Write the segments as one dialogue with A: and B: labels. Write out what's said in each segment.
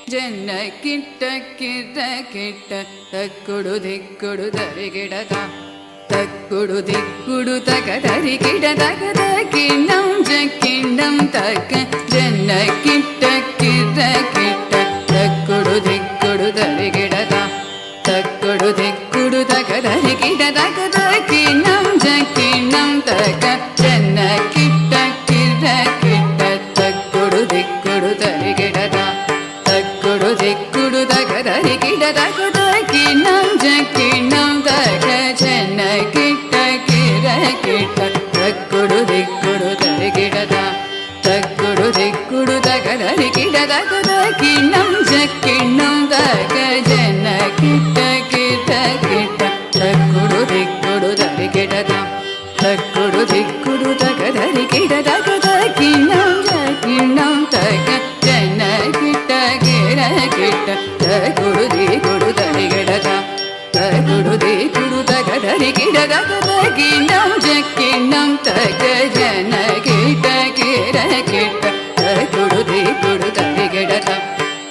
A: ಜನ ಕಿಟ್ಟ ಕಿಟ್ಟ ಕಿಟ್ಟ ತಕ್ಕುಡು ದಿಕ್ಕುಡು ದರಿಗಿಡದ ತಕ್ಕುಡು ದಿಕ್ಕುಡು ತಕ ದರಿಗಿಡದ ಕಿಣ್ಣಂ ಜಕ್ಕಿಣ್ಣಂ ತಕ್ಕ ಜನ ಕಿಟ್ಟ ಕಿಟ್ಟ ಕಿಟ್ಟ ತಕ್ಕುಡು ದಿಕ್ಕುಡು ದರಿಗಿಡದ ತಕ್ಕುಡು ದಿಕ್ಕುಡು ತಕ ದರಿಗಿಡದ ಕಿಣ್ಣಂ ಜಕ್ಕಿಣ್ಣಂ ತಕ ಜನ ಕಿಟ್ಟ ಕಿಟ್ಟ ಕಿಟ್ಟ ತಕ್ಕುಡು ದಿಕ್ಕುಡು ದರಿಗಿಡದ ತಕ್ಕುಡು ದಿಕ್ಕುಡು ತಕ ದರಿಗಿಡದ ಕಿಣ್ಣಂ ಜಕ್ಕಿಣ್ಣಂ ತಕ ಜನ ಕಿಟ್ಟ ಕಿರ ಕಿಟ್ಟ ತಕ್ಕುಡು ದಿಕ್ಕುಡು ದರಿಗಿಡದ ತಕ್ಕುಡು ದಿಕ್ಕುಡು ತಕ ದರಿಗಿಡದ ಕಿಣ್ಣಂ ಜಕ್ಕಿಣ್ಣಂ ತಕ ಜನ ಕಿಟ್ಟ ಕಿರ ಕಿಟ್ಟ ತಕ್ಕುಡು ದಿಕ್ಕುಡು ದರಿಗಿಡದ ತಕ್ಕುಡು ದಿಕ್ಕುಡು ತಕ ದರಿಗಿಡದ ಕಿಣ್ಣಂ ಜಕ್ಕಿಣ್ಣಂ ತಕ ಜನ ಕಿಟ್ಟ ಕಿರ ಕಿಟ್ಟ ತಕ್ಕುಡು ದಿಕ್ಕುಡು ದರಿಗಿಡದ ತಕ್ಕುಡು ದಿಕ್ಕುಡು ತಕ ದರಿಗಿಡದ ಕಿಣ್ಣಂ ಜಕ್ಕಿಣ್ಣಂ ತಕ ಜನ ಕಿಟ್ಟ ಕಿರ ಕಿಟ್ಟ ತಕ್ಕುಡು ದಿಕ್ಕುಡು ದರಿಗಿಡದ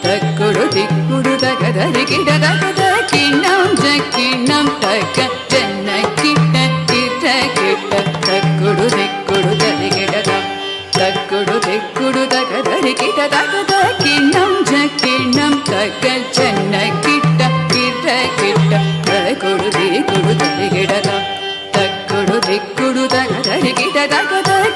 A: ತಕ್ಕುಡು ದಿಕ್ಕುಡು ತಕ ದರಿಗಿಡದ ಕಿಣ್ಣಂ ಜಕ್ಕಿಣ್ಣಂ ತಕ ಜನ ಕಿಟ್ಟ ಕಿರ ಕಿಟ್ಟ ತಕ್ಕುಡು ದಿಕ್ಕುಡು ದರಿಗಿಡದ ತಕ್ಕುಡು ದಿಕ್ಕುಡು ತಕ ದರಿಗಿಡದ ಕಿಣ್ಣಂ ಜಕ್ಕಿಣ್ಣಂ ತಕ ಜನ ಕಿಟ್ಟ ಕಿರ ಕಿಟ್ಟ ತಕ್ಕುಡು ದಿಕ್ಕುಡು ದರಿಗಿಡದ ತಕ್ಕುಡು ದಿಕ್ಕುಡು ತಕ ದರಿಗಿಡದ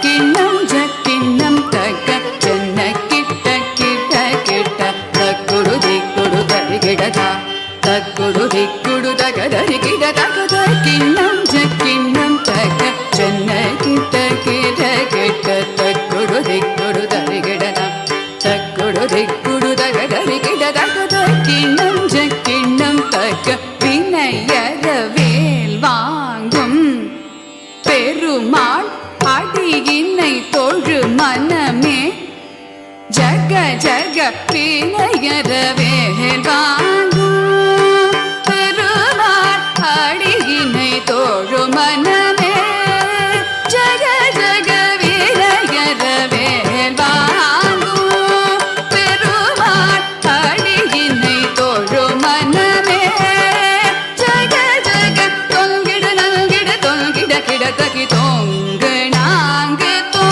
A: ಕಿಣ್ಣಂ ಜಕ್ಕಿಣ್ಣಂ ತಕ ಜನ ಕಿಟ್ಟ ಕಿರ ಕಿಟ್ಟ ತಕ್ಕುಡು ದಿಕ್ಕುಡು ದರಿಗಿಡದ ತಕ್ಕುಡು ದಿಕ್ಕುಡು ತಕ ದರಿಗಿಡದ ಕಿಣ್ಣಂ ಜಕ್ಕಿಣ್ಣಂ ತಕ ಜನ ಕಿಟ್ಟ ಕಿರ ಕಿಟ್ಟ ತಕ್ಕುಡು ದಿಕ್ಕುಡು ದರಿಗಿಡದ ತಕ್ಕುಡು ದಿಕ್ಕುಡು ತಕ ದರಿಗಿಡದ ಕಿಣ್ಣಂ ಜಕ್ಕಿಣ್ಣಂ ತಕ வினையற வேல் வாங்கும் பெருமாள் அடியினை தொழு மனமே ஜக ஜக வினையற வேல் வாங்கும் பெருமாள் அடியினை தொழு மனமே ஜக ஜக வினையற வேல் வாங்கும் பெருமாள் அடியினை தொழு மனமே ஜக ஜக தொங்கிடு நல்கிடு தொல்கிட கிடதகி தொங்கு நாங்கு தோ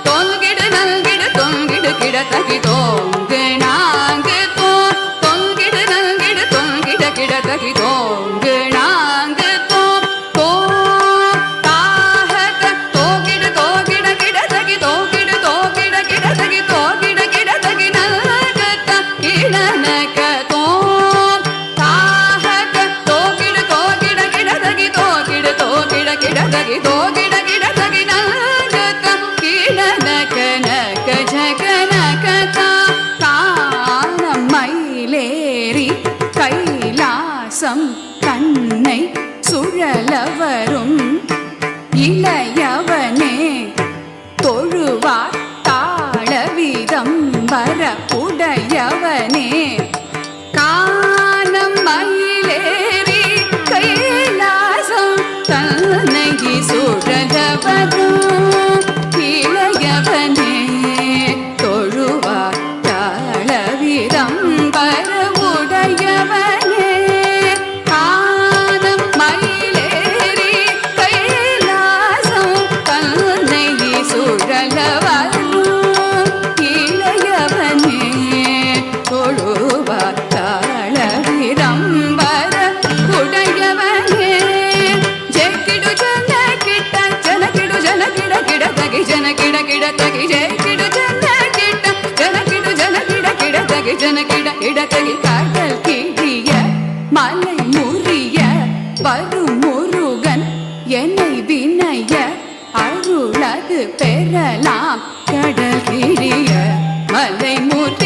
A: தொல்கிடு நல்கிடு தொல்கிடு கிடதகி தொங்கு நாங்கு தோ தொல்கிடு நல்கிடு தொல்கிட கிடதகி தொங்கு நாங்கு தோ தோ தாஹக தோகிடு தோகிட கிடதகி தோகிடு தோகிட கிடதகி தோகிட கிடதகி நல்கத கிடனக தோ தாஹக தோகிடு தோகிட கிடதகி தோகிடு தோகிட கிடதகி தோகிட கிடதகி நல்கத கிடனக நக ஜகனக கானம் மயிலேறி கைலாசம் தன்னை சுழலவரும் இளையவனே தொழுவார் தாளவிதம் வர உடையவனே கானம் மயிலேறி கைலாசம் தன்னை சுழலவரும் இளையவனே தொழுவார் தாளவிதம் வர உடையவனே கானம் மயிலேறி கைலாசம் தன்னை சுழலவரும் இளையவனே தொழுவார் தாளவிதம் வர உடையவனே ஜெக்கிடு ஜன கிட்ட ஜனகிடு ஜனகிட கிடதகி ஜனகிட கிடதகி ஜெக்கிடு ஜன கிட்ட ஜனகிடு ஜனகிட கிடதகி ஜனகிட கிடதகி கடல் கிழிய மலை முறிய வரும் முருகன் என்னை வினைய அருளது பெறலாம் கடல் கிழிய மலை முறிய